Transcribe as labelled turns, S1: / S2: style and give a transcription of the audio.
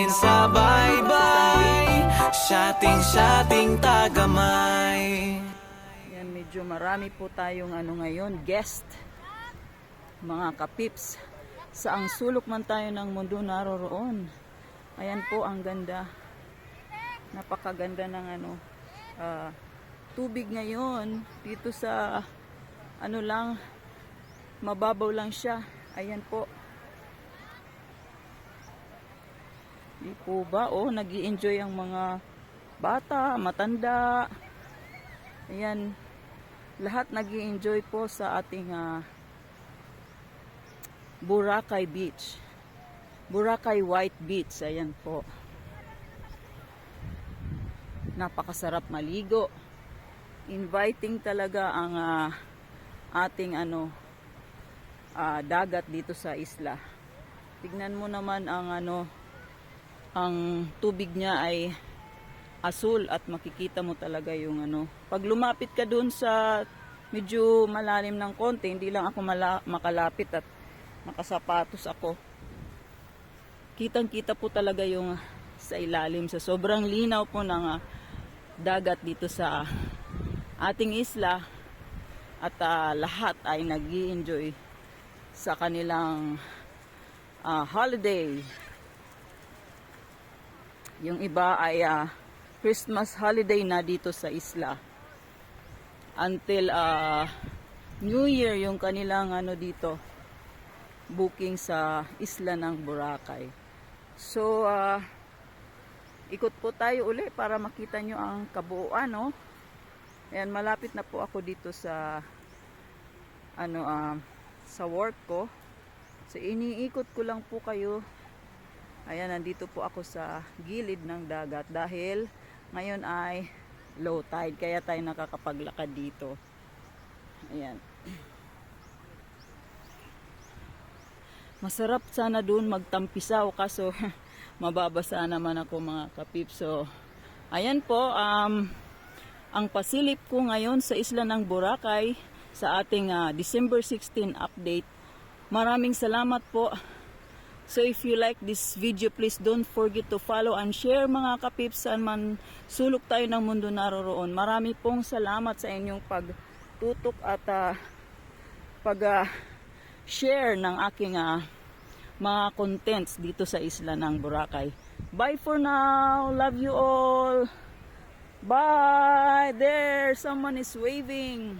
S1: natin sa baybay, shating tagamay.
S2: Yan, medyo marami po tayong ngayon, guest, mga kapips. Saang sulok man tayo ng mundo naroroon. Ayan po, ang ganda. Napakaganda ng tubig ngayon. Dito sa lang, mababaw lang siya. Ayan po. Di po ba? Oh, nag-i-enjoy ang mga bata, matanda. Ayan. Lahat nag-i-enjoy po sa ating Boracay Beach. Boracay White Beach. Ayan po. Napakasarap maligo. Inviting talaga ang ating dagat dito sa isla. Tignan mo naman ang tubig niya ay asul at makikita mo talaga yung pag lumapit ka dun sa medyo malalim ng konti, hindi lang ako makalapit at nakasapatos ako. Kitang-kita po talaga yung sa ilalim, sa sobrang linaw po ng dagat dito sa ating isla, at lahat ay nag-i-enjoy sa kanilang holiday. Yung iba ay Christmas holiday na dito sa isla. Until New Year yung kanilang dito booking sa isla ng Boracay. So ikot po tayo uli para makita nyo ang kabuuan, no? Ayan, malapit na po ako dito sa sa work ko. So iniikot ko lang po kayo. Ayan, nandito po ako sa gilid ng dagat dahil ngayon ay low tide, kaya tayo nakakapaglakad dito. Ayan. Masarap sana doon magtampisaw, kaso mababasa naman ako, mga kapip. So ayan po, ang pasilip ko ngayon sa isla ng Boracay sa ating December 16 update. Maraming salamat po. So if you like this video, please don't forget to follow and share, mga kapips, saan man sulok tayo ng mundo naroroon. Marami pong salamat sa inyong pagtutok at pag-share ng aking mga contents dito sa isla ng Boracay. Bye for now. Love you all. Bye. There, someone is waving.